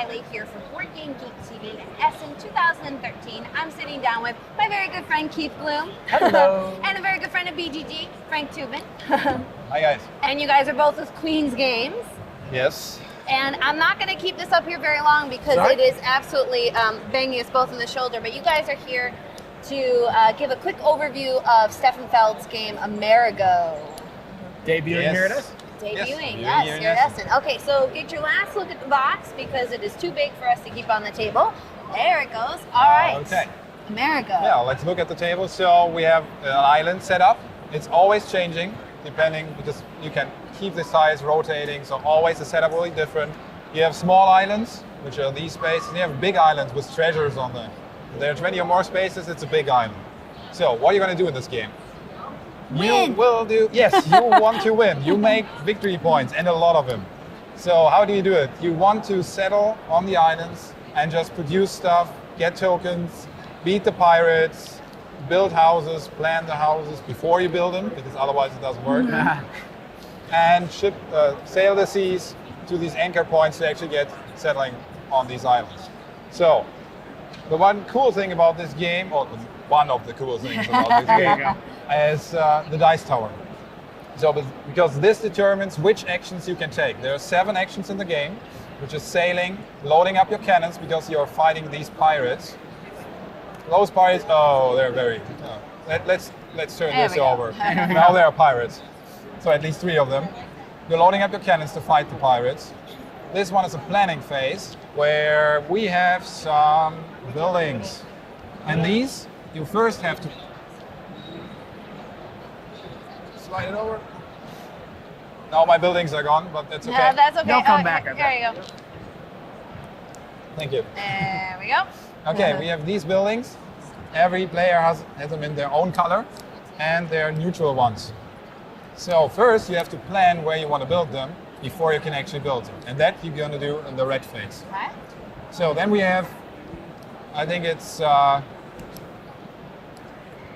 Riley here from Board Game Geek TV in Essen 2013. I'm sitting down with my very good friend Keith Bloom. Hello. And a very good friend of BGG, Frank Tubin. Hi guys. And you guys are both with Queen's Games. Yes. And I'm not going to keep this up here very long because it is absolutely banging us both in the shoulder. But you guys are here to give a quick overview of Stefan Feld's game Amerigo. Debuting here at Essen. Debuting, yes, here at Essen. Okay, so get your last look at the box because it is too big for us to keep on the table. There it goes. All right. Okay. Amerigo. Yeah, let's look at the table. So we have an island set up. It's always changing depending, because you can keep the size rotating, so always the setup will be different. You have small islands, which are these spaces. You have big islands with treasures on them. If there are 20 or more spaces, it's a big island. So what are you going to do in this game? Win. You will do, yes, you want to win. You make victory points, and a lot of them. So how do you do it? You want to settle on the islands and just produce stuff, get tokens, beat the pirates, build houses, plan the houses before you build them, because otherwise it doesn't work. And sail the seas to these anchor points to actually get settling on these islands. So the one cool thing about this game, or one of the cool things about this game, is the dice tower. So because this determines which actions you can take. There are 7 actions in the game, which is sailing, loading up your cannons because you're fighting these pirates. Those pirates, oh, they're very. Let's turn this over. Now there are pirates. So at least 3 of them. You're loading up your cannons to fight the pirates. This one is a planning phase where we have some buildings. And these, you first have to slide it over. Now my buildings are gone, but that's okay. No, that's okay. They'll come back. There you go. Thank you. There we go. Okay, we have these buildings. Every player has them in their own color, and they're neutral ones. So first you have to plan where you want to build them before you can actually build them. And that you're going to do in the red phase. Okay. So then we have, I think it's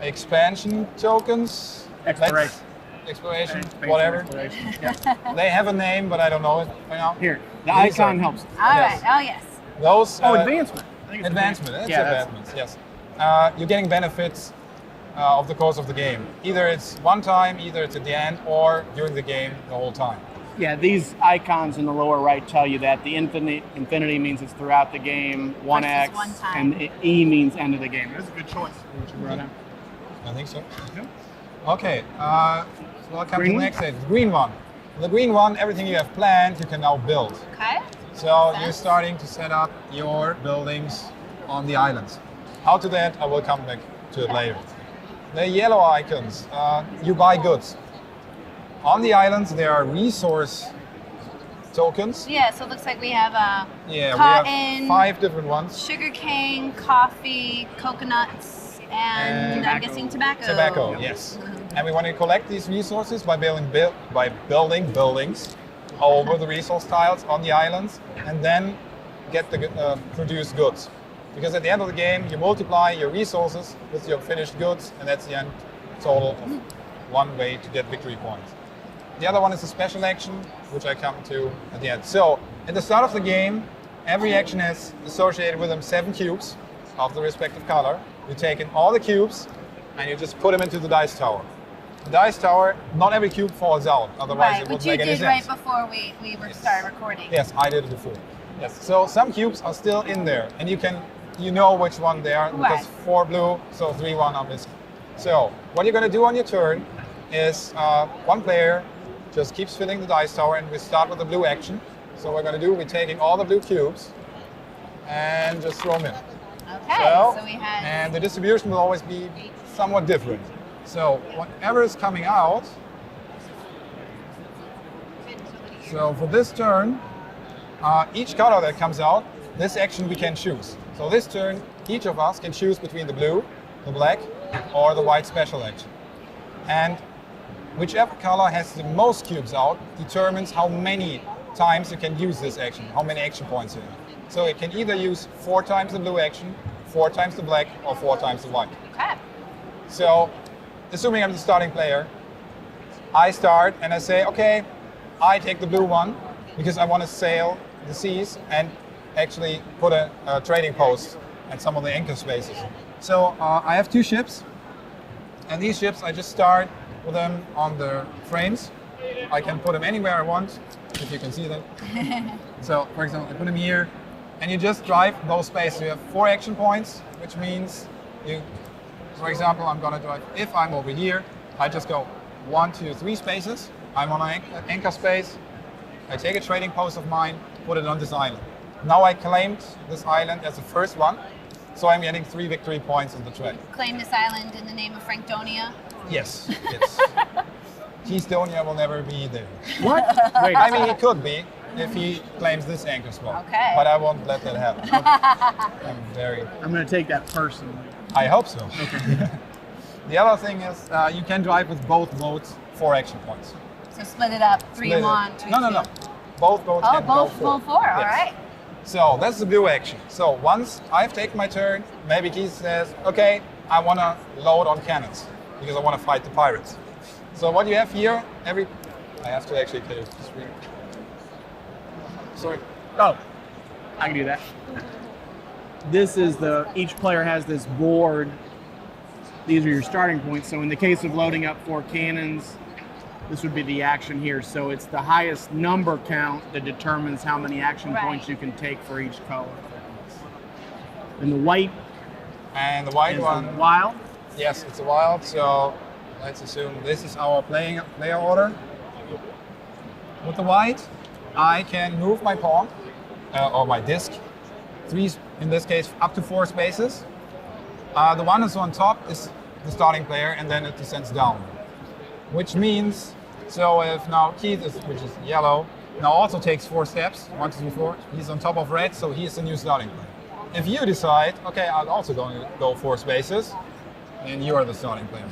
expansion tokens. Exploration, whatever. Yeah. They have a name, but I don't know it right now. Here, the icon helps. All right. Oh, yes. Those. Advancement. I think it's Advancement. It's Yeah, advancements. Yes. You're getting benefits of the course of the game. Either it's one time, either it's at the end, or during the game the whole time. Yeah, these icons in the lower right tell you that the infinity means it's throughout the game, 1x, one time. and E means end of the game. That's a good choice. What you brought up. I think so. Yeah. Okay. So I'll come to Green the one? next stage. Green one. The green one, everything you have planned, you can now build. Okay. So you're starting to set up your buildings on the islands. How to that, I will come back to it later. The yellow icons, you buy goods. On the islands, there are resource tokens. Yeah, so it looks like we have Yeah, cotton, we have 5 different ones. sugarcane, coffee, coconuts, and I'm guessing tobacco. Tobacco, yes. And we want to collect these resources by building buildings over the resource tiles on the islands, and then get the produced goods. Because at the end of the game, you multiply your resources with your finished goods, and that's the end total of one way to get victory points. The other one is a special action, which I come to at the end. So at the start of the game, every action has associated with them 7 cubes of the respective color. You take in all the cubes, and you just put them into the dice tower. The dice tower, not every cube falls out, otherwise Right, it which wouldn't you make any did right sense. before we started recording. Yes, I did it before. Yes. So some cubes are still in there, and you know which one they are, because 4 blue, so 3 1 are missing. So what you're going to do on your turn is one player just keeps filling the dice tower, and we start with the blue action. So what we're going to do, we're taking all the blue cubes and just throw them in. Okay, so we had. And the distribution will always be somewhat different. So whatever is coming out, so for this turn, each color that comes out, this action we can choose. So this turn, each of us can choose between the blue, the black, or the white special action. And whichever color has the most cubes out determines how many times you can use this action, how many action points you have. So it can either use 4 times the blue action, 4 times the black, or 4 times the white. Okay. So, assuming I'm the starting player, I start and I say, okay, I take the blue one because I want to sail the seas, and actually put a trading post at some of the anchor spaces. So I have 2 ships, and these ships I just start with them on the frames. I can put them anywhere I want, if you can see them. So for example, I put them here, and you just drive those spaces. You have 4 action points, which means you, for example, I'm gonna drive, if I'm over here, I just go 1, 2, 3 spaces. I'm on an anchor space. I take a trading post of mine, put it on this island. Now I claimed this island as the first one, so I'm getting 3 victory points in the trade. Claim this island in the name of Frankdonia. Yes, yes. Keystonian will never be there. What? Wait, I mean, he could be if he claims this anchor spot. Okay. But I won't let that happen. I'm going to take that personally. I hope so. The other thing is you can drive with both boats 4 action points. So split it up, 3 Split it. 1, 2 No. 2. Both boats Oh, can both go 4. full 4. All Yes. right. So that's the blue action. So once I've taken my turn, maybe Keith says, okay, I want to load on cannons because I want to fight the pirates. So what you have here, I have to actually clear the screen. Sorry. Oh, I can do that. This is each player has this board. These are your starting points. So in the case of loading up 4 cannons, this would be the action here. So it's the highest number count that determines how many action points you can take for each color. And the white And the white is one, wild. yes, it's a wild. So let's assume this is our player order. With the white, I can move my pawn or my disc, 3, in this case, up to 4 spaces. The one is on top is the starting player, and then it descends down. Which means, so if now Keith, which is yellow, now also takes 4 steps, 1, 2, 3, 4. He's on top of red, so he is the new starting player. If you decide, okay, I'm also going to go 4 spaces, then you are the starting player.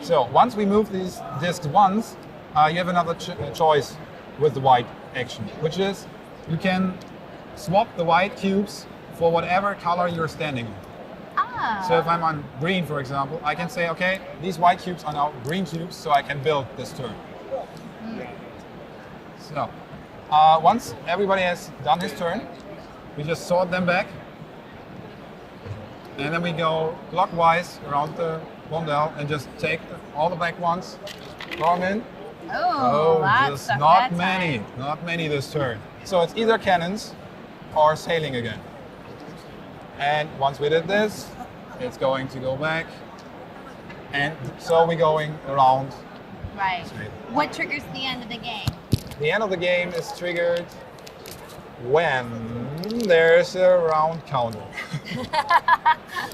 So once we move these discs once, you have another choice with the white action, which is you can swap the white cubes for whatever color you're standing on. Ah. So if I'm on green, for example, I can say, okay, these white cubes are now green cubes, so I can build this turn. So once everybody has done his turn, we just sort them back, and then we go clockwise around the rondel and just take all the black ones, throw them in. Oh, lots just of not that many, time. not many this turn. So it's either cannons or sailing again. And once we did this, it's going to go back. And so we're going around. Right. Sailing. What triggers the end of the game? The end of the game is triggered when there's a round counter.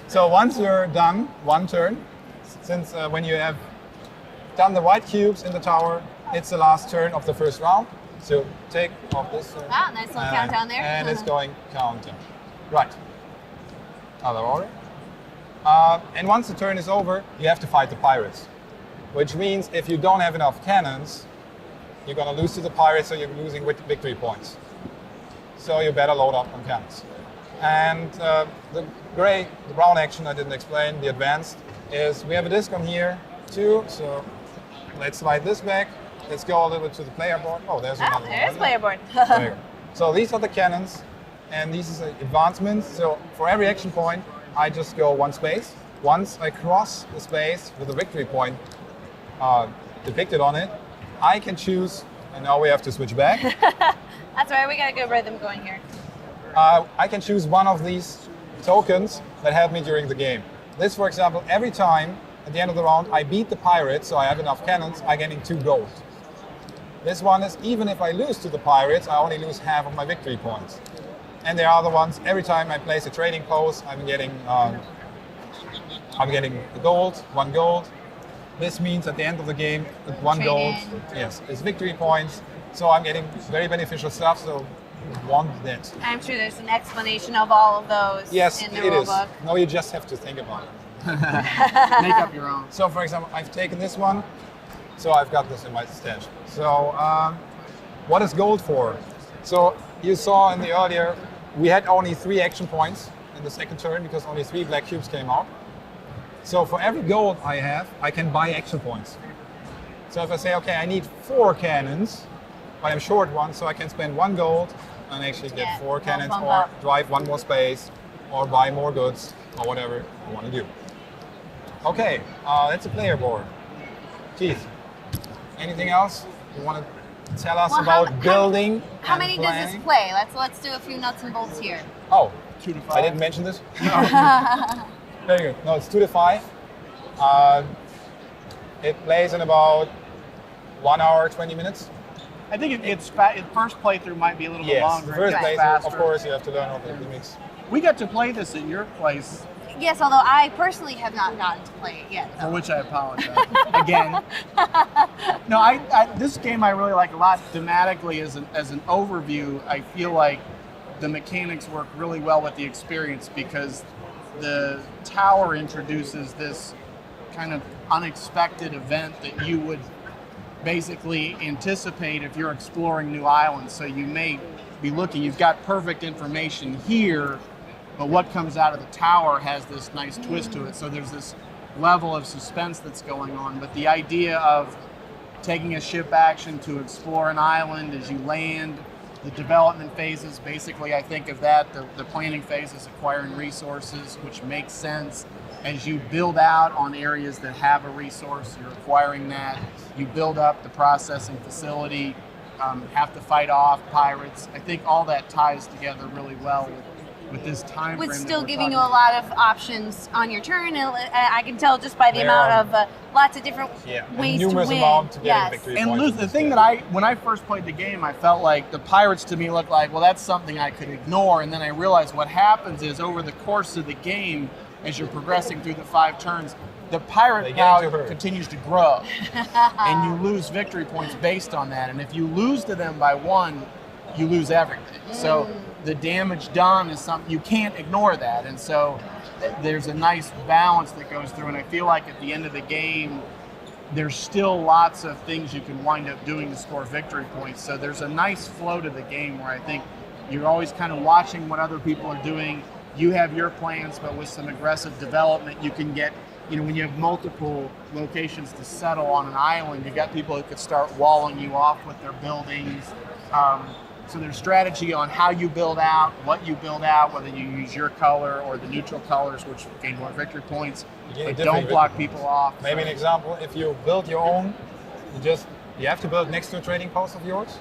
So once you're done, 1 turn, since when you have done the white cubes in the tower, it's the last turn of the first round. So take off this turn. Ah, nice little countdown there. And it's going counter. Right. Other order. And once the turn is over, you have to fight the pirates. Which means if you don't have enough cannons, you're going to lose to the pirates, so you're losing with victory points. So you better load up on cannons. And the brown action I didn't explain, the advanced, is we have a disc on here too. So let's slide this back. Let's go a little bit to the player board. Oh, there's another one. There's player board. There you go. So these are the cannons, and these is advancements. So for every action point, I just go 1 space. Once I cross the space with a victory point depicted on it, I can choose, and now we have to switch back. That's right, we got a good rhythm going here. I can choose one of these tokens that help me during the game. This, for example, every time at the end of the round I beat the pirates, so I have enough cannons, I'm getting 2 gold. This one is, even if I lose to the pirates, I only lose half of my victory points. And there are other ones, every time I place a trading post, I'm getting gold, 1 gold. This means at the end of the game, 1 gold, yes, is victory points. So I'm getting very beneficial stuff, so want that. I'm sure there's an explanation of all of those Yes, in the it is. rulebook. No, you just have to think about it. Make up your own. So for example, I've taken this one, so I've got this in my stash. So what is gold for? So you saw in the earlier, we had only 3 action points in the second turn because only 3 black cubes came out. So for every gold I have, I can buy action points. So if I say, okay, I need 4 cannons, but I'm short 1, so I can spend 1 gold and actually get Yeah, 4 cannons bump or up. drive 1 more space or buy more goods or whatever you want to do. Okay, that's a player board. Keith, anything else you want to tell us Well, about building How and many planning? does this play? Let's do a few nuts and bolts here. Oh, 2 to 5. I didn't mention this? Very good. No, it's 2 to 5. It plays in about 1 hour, 20 minutes. I think first playthrough might be a little bit Yes, longer. first it gets playthrough, faster. of course, you have to learn all the gimmicks. We got to play this at your place, Yes, although I personally have not gotten to play it yet. for which I apologize. Again. No, this game I really like a lot thematically as an overview. I feel like the mechanics work really well with the experience because the tower introduces this kind of unexpected event that you would basically anticipate if you're exploring new islands. So you may be looking, you've got perfect information here, but what comes out of the tower has this nice twist to it. So there's this level of suspense that's going on. But the idea of taking a ship action to explore an island as you land, the development phases, basically I think of that, the planning phase is acquiring resources, which makes sense. As you build out on areas that have a resource, you're acquiring that. You build up the processing facility, have to fight off pirates. I think all that ties together really well with this time frame. With that still we're giving you talking a lot of options on your turn, and I can tell just by the There amount are- of lots of different ways to numerous win. amount to getting Yes. victory And points. lose the thing that when I first played the game, I felt like the pirates to me looked like, well, that's something I could ignore. And then I realized what happens is over the course of the game, as you're progressing through the 5 turns, the They pirate get power into her. continues to grow, and you lose victory points based on that. And if you lose to them by 1, you lose everything. So the damage done is something you can't ignore that. And so there's a nice balance that goes through. And I feel like at the end of the game, there's still lots of things you can wind up doing to score victory points. So there's a nice flow to the game where I think you're always kind of watching what other people are doing. You have your plans, but with some aggressive development, you can get, when you have multiple locations to settle on an island, you got people who could start walling you off with their buildings. So there's strategy on how you build out, what you build out, whether you use your color or the neutral colors, which gain more victory points, You gain but different don't block victory people off. Maybe an example, if you build your own, you have to build next to a trading post of yours.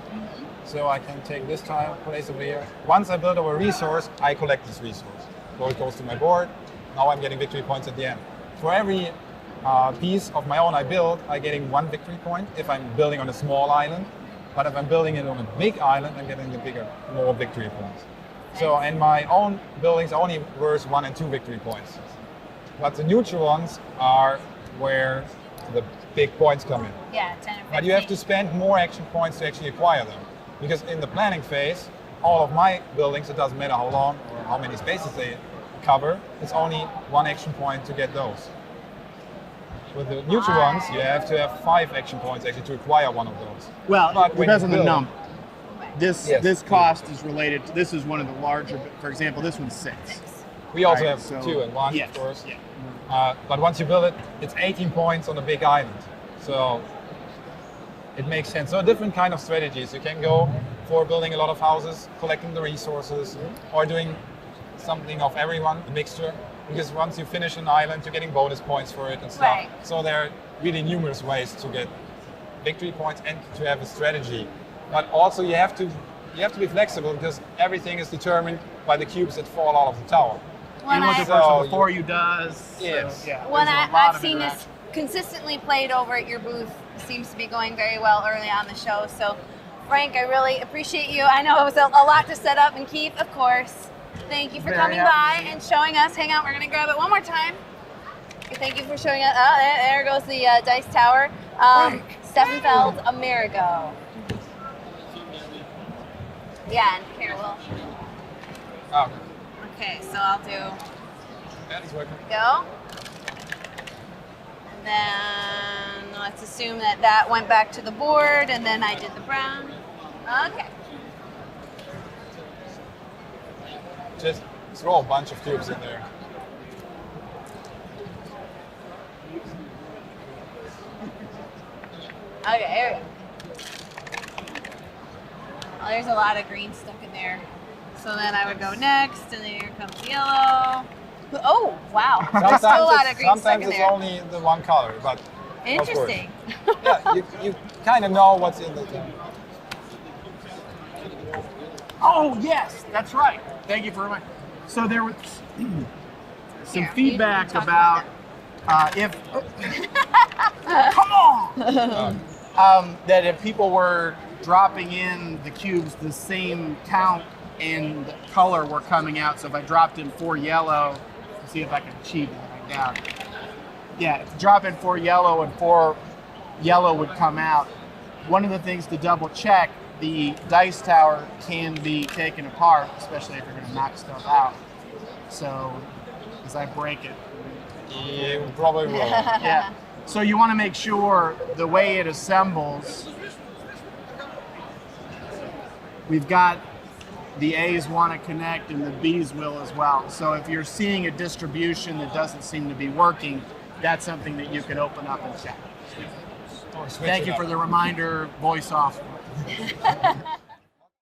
So I can take this tile, place over here. Once I build over a resource, I collect this resource. So it goes to my board. Now I'm getting victory points at the end. For every piece of my own I build, I'm getting 1 victory point if I'm building on a small island. But if I'm building it on a big island, I'm getting more victory points. So, and my own buildings only worth 1 and 2 victory points. But the neutral ones are where the big points come in. Yeah, 10 or 15. But you have to spend more action points to actually acquire them. Because in the planning phase, all of my buildings, it doesn't matter how long or how many spaces they cover, it's only 1 action point to get those. With the neutral ones, you have to have 5 action points actually to acquire one of those. Well, But it when depends you on the build- number. This Yes. this cost is related to, this is one of the larger, for example, this one's 6. We also Right, have so- 2 and 1, yes, of course. yeah. But once you build it, it's 18 points on a big island. So it makes sense. So different kind of strategies. You can go for building a lot of houses, collecting the resources, or doing something of everyone, a mixture. Because once you finish an island, you're getting bonus points for it and stuff. Right. So there are really numerous ways to get victory points and to have a strategy. But also you have to be flexible because everything is determined by the cubes that fall out of the tower. When And what I- the person So before you does. Yes. So, yeah, When there's a lot I've of seen this interaction. consistently played over at your booth, seems to be going very well early on the show. So, Frank, I really appreciate you. I know it was a lot to set up, and Keith, of course. Thank you for Very coming happy. by and showing us. Hang out, we're gonna grab it one more time. Thank you for showing us. Oh, there goes the dice tower. Steffenfeld's Amerigo. Yeah, and here we'll. Oh, Okay, so I'll do. that is working. Go. And then let's assume that went back to the board, and then I did the brown. Okay. Just throw a bunch of cubes in there. Okay, here we go. Oh, there's a lot of green stuck in there. So then I would go next, and then here comes yellow. Oh, wow. There's still a lot of green stuck sometimes in it's there. only the one color, but Interesting. of course. Yeah, you kind of know what's in the thing. Oh, yes, that's right. Thank you for reminding. So there was some Here, feedback you can about talk if come on that if people were dropping in the cubes the same count and color were coming out. So if I dropped in 4 yellow, let's see if I can achieve that. I doubt it. Yeah, if you drop in 4 yellow and 4 yellow would come out. One of the things to double check, the dice tower can be taken apart, especially if you're going to knock stuff out. So as I break it, You probably will. yeah. So you want to make sure the way it assembles, we've got the A's want to connect and the B's will as well. So if you're seeing a distribution that doesn't seem to be working, that's something that you can open up and check. Or switch Thank it you up. for the reminder, voice off.